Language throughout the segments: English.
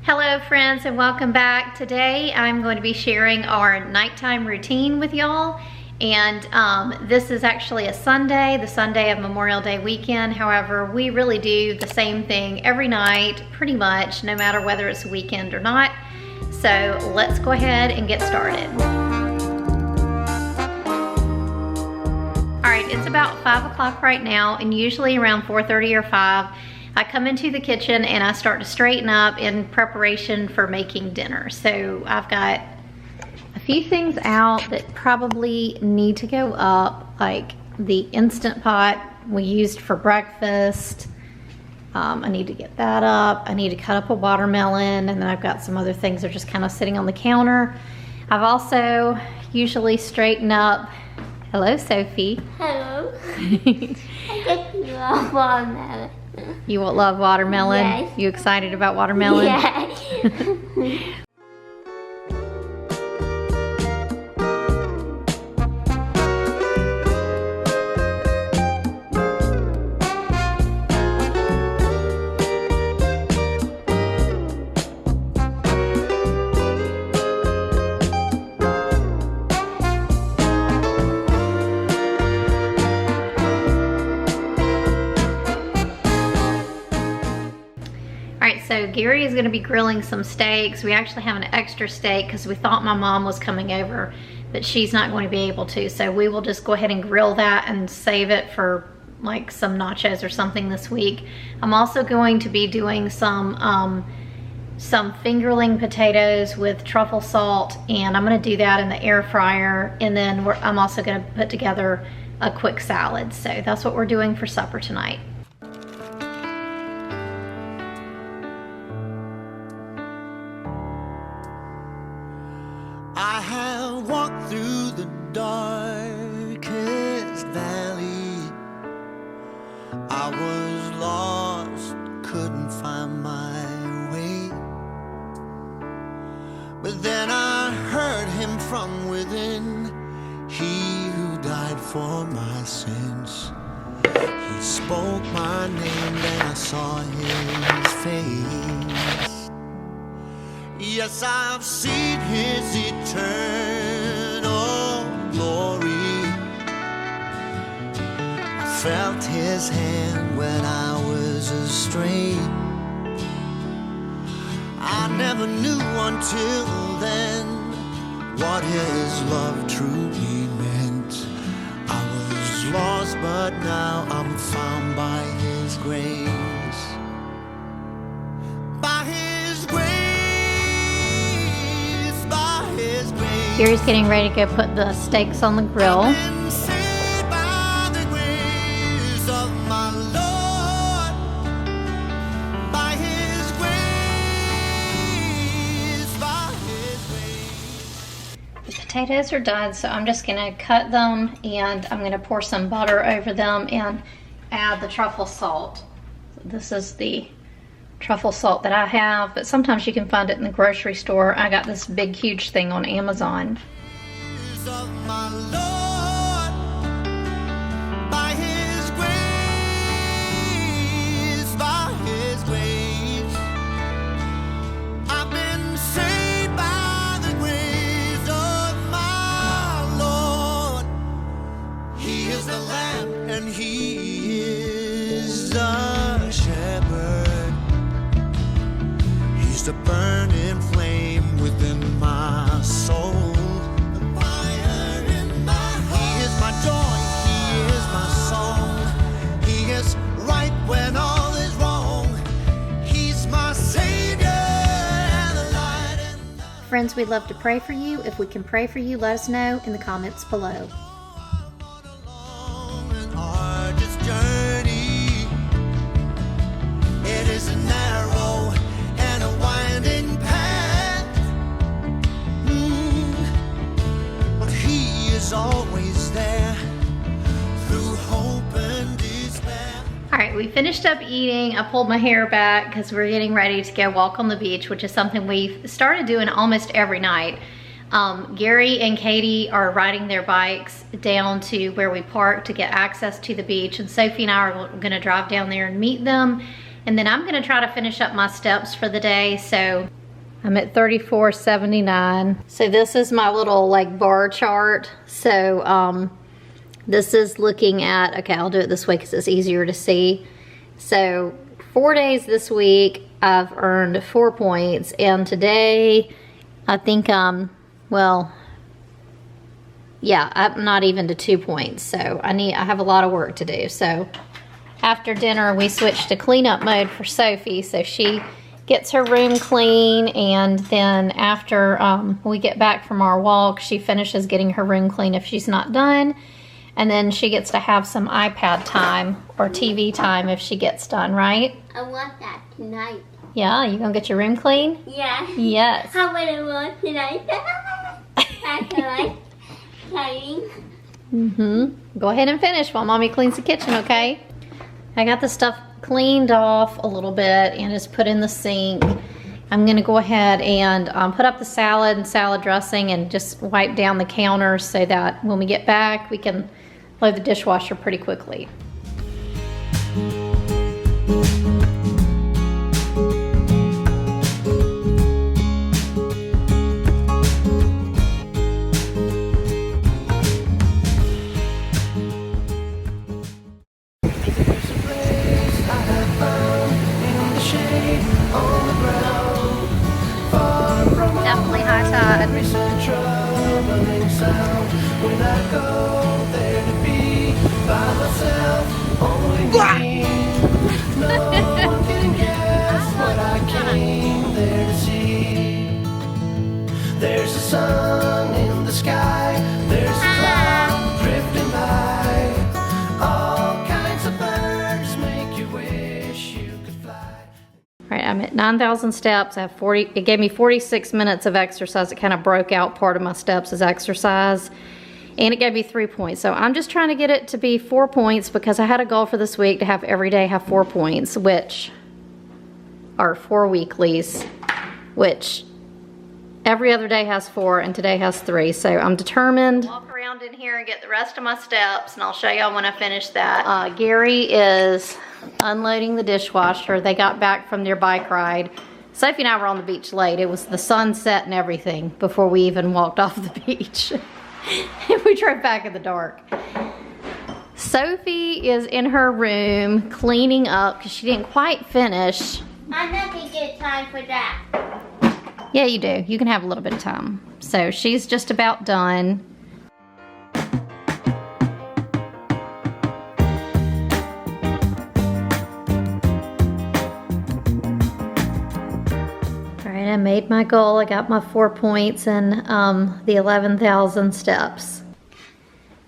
Hello friends and welcome back. Today I'm going to be sharing our nighttime routine with y'all, and this is actually a Sunday, the Sunday of Memorial Day weekend. However, we really do the same thing every night pretty much, no matter whether it's a weekend or not. So let's go ahead and get started. All right, it's about 5 o'clock right now, and usually around 4:30 or 5 I come into the kitchen and I start to straighten up in preparation for making dinner. So I've got a few things out that probably need to go up, like the Instant Pot we used for breakfast. I need to get that up. I need to cut up a watermelon, and then I've got some other things that are just kind of sitting on the counter. I've also usually straightened up. Hello, Sophie. Hello. I guess you love watermelon. You love watermelon? Yes. You excited about watermelon? Yeah. So Gary is going to be grilling some steaks. We actually have an extra steak because we thought my mom was coming over, but she's not going to be able to. So we will just go ahead and grill that and save it for like some nachos or something this week. I'm also going to be doing some fingerling potatoes with truffle salt, and I'm going to do that in the air fryer. And then I'm also going to put together a quick salad. So that's what we're doing for supper tonight. I have walked through the darkest valley. I was lost, couldn't find my way. But then I heard him from within, he who died for my sins. He spoke my name and I saw his face. Yes, I've seen his eternal glory. I felt his hand when I was astray. I never knew until then what his love truly meant. I was lost, but now I'm found by his grace. Gary's getting ready to go put the steaks on the grill. The potatoes are done, so I'm just gonna cut them and I'm gonna pour some butter over them and add the truffle salt. This is the truffle salt that I have, but sometimes you can find it in the grocery store. I got this big huge thing on Amazon. He is the Lamb and he is the shepherd. The burning flame within my soul. The fire in my heart. He is my joy, he is my song. He is right when all is wrong. He's my savior and the light in the... Friends, we'd love to pray for you. If we can pray for you, let us know in the comments below. It is a narrow and a winding path, but he is always there through hope and despair. All right, we finished up eating. I pulled my hair back because we're getting ready to go walk on the beach, which is something we've started doing almost every night. Gary and Katie are riding their bikes down to where we park to get access to the beach, and Sophie and I are gonna drive down there and meet them. And then I'm gonna try to finish up my steps for the day. So I'm at 34.79. So this is my little like bar chart. So this is looking at, okay, I'll do it this way because it's easier to see. So 4 days this week, I've earned 4 points. And today, I think, well, yeah, I'm not even to 2 points. So I have a lot of work to do. So after dinner, we switched to cleanup mode for Sophie. So she gets her room clean, and then after we get back from our walk, she finishes getting her room clean if she's not done. And then she gets to have some iPad time or TV time if she gets done, right? I want that tonight. Yeah, you gonna get your room clean? Yeah. Yes. How would I want tonight? I feel like cleaning. Go ahead and finish while Mommy cleans the kitchen, okay? I got the stuff cleaned off a little bit and just put in the sink. I'm gonna go ahead and put up the salad and salad dressing and just wipe down the counter so that when we get back, we can load the dishwasher pretty quickly. Definitely high tide. There's a sun in the sky, there's a cloud drifting by. All kinds of birds make you wish you could fly. All right, I'm at 9,000 steps. I have 40, it gave me 46 minutes of exercise. It kind of broke out part of my steps as exercise. And it gave me 3 points. So I'm just trying to get it to be 4 points because I had a goal for this week to have every day have 4 points, which are 4 weeklies, which every other day has 4 and today has 3. So I'm determined. Walk around in here and get the rest of my steps, and I'll show y'all when I finish that. Gary is unloading the dishwasher. They got back from their bike ride. Sophie and I were on the beach late. It was the sunset and everything before we even walked off the beach. We drove back in the dark. Sophie is in her room cleaning up because she didn't quite finish. I'm not gonna get time for that. Yeah, you do. You can have a little bit of time. So she's just about done. All right, I made my goal. I got my 4 points and the 11,000 steps.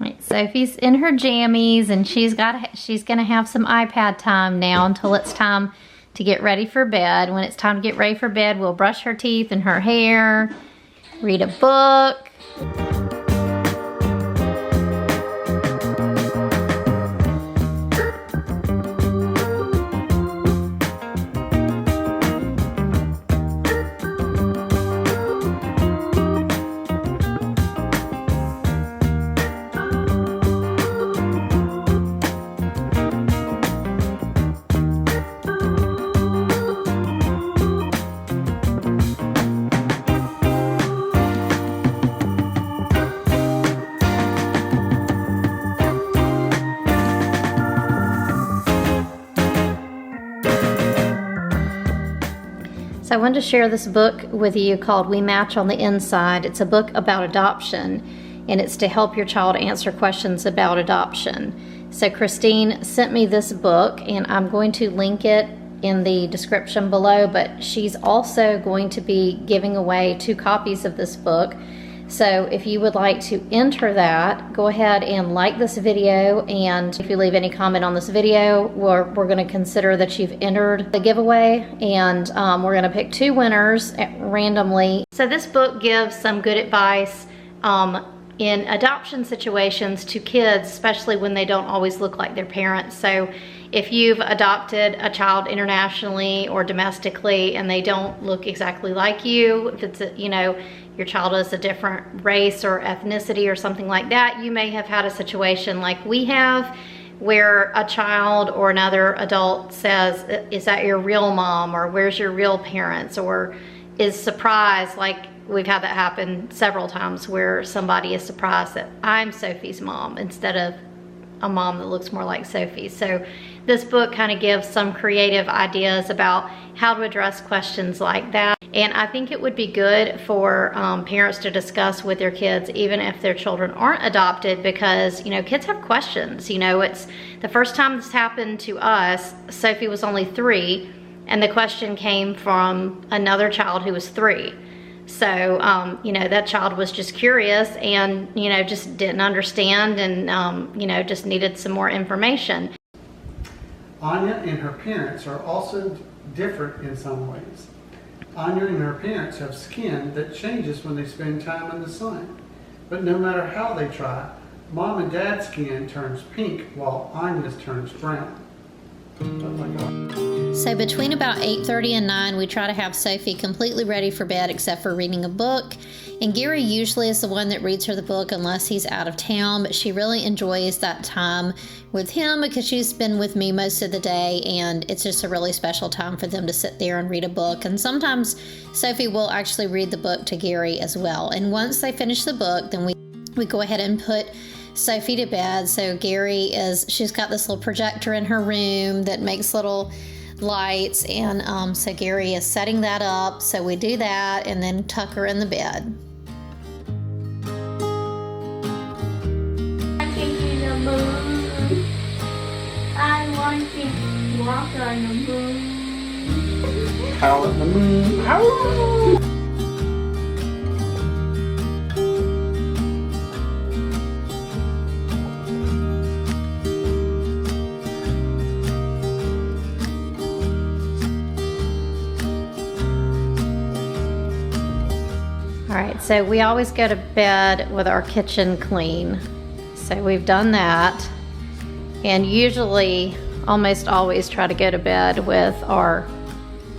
All right, Sophie's in her jammies, and she's gonna have some iPad time now until it's time to get ready for bed. When it's time to get ready for bed, we'll brush her teeth and her hair, read a book. So I wanted to share this book with you called We Match on the Inside. It's a book about adoption, and it's to help your child answer questions about adoption. So Christine sent me this book, and I'm going to link it in the description below, but she's also going to be giving away 2 copies of this book. So if you would like to enter that, go ahead and like this video, and if you leave any comment on this video, we're going to consider that you've entered the giveaway, and we're going to pick 2 winners randomly. So this book gives some good advice in adoption situations to kids, especially when they don't always look like their parents. So if you've adopted a child internationally or domestically and they don't look exactly like you, if it's your child is a different race or ethnicity or something like that, you may have had a situation like we have where a child or another adult says, is that your real mom, or where's your real parents, or is surprised, like we've had that happen several times where somebody is surprised that I'm Sophie's mom instead of a mom that looks more like Sophie. So this book kind of gives some creative ideas about how to address questions like that. And I think it would be good for parents to discuss with their kids, even if their children aren't adopted, because, you know, kids have questions. You know, it's the first time this happened to us, Sophie was only 3, and the question came from another child who was 3. So, you know, that child was just curious and, you know, just didn't understand and, you know, just needed some more information. Anya and her parents are also different in some ways. Anya and her parents have skin that changes when they spend time in the sun. But no matter how they try, Mom and Dad's skin turns pink while Anya's turns brown. Oh my God. So between about 8:30 and 9, we try to have Sophie completely ready for bed except for reading a book. And Gary usually is the one that reads her the book unless he's out of town, but she really enjoys that time with him because she's been with me most of the day, and it's just a really special time for them to sit there and read a book. And sometimes Sophie will actually read the book to Gary as well. And once they finish the book, then we go ahead and put Sophie to bed. So she's got this little projector in her room that makes little lights, and so Gary is setting that up. So we do that and then tuck her in the bed. I want to walk on the moon. Howl at the moon. Howl. All right, so we always go to bed with our kitchen clean. So we've done that, and usually almost always try to go to bed with our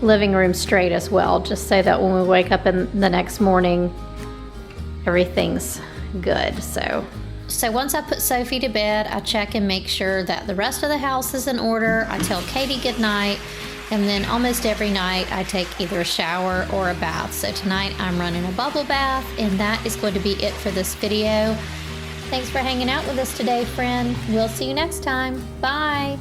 living room straight as well, just so that when we wake up in the next morning, everything's good. So once I put Sophie to bed, I check and make sure that the rest of the house is in order. I tell Katie good night, and then almost every night I take either a shower or a bath. So tonight I'm running a bubble bath, and that is going to be it for this video. Thanks for hanging out with us today, friend. We'll see you next time. Bye.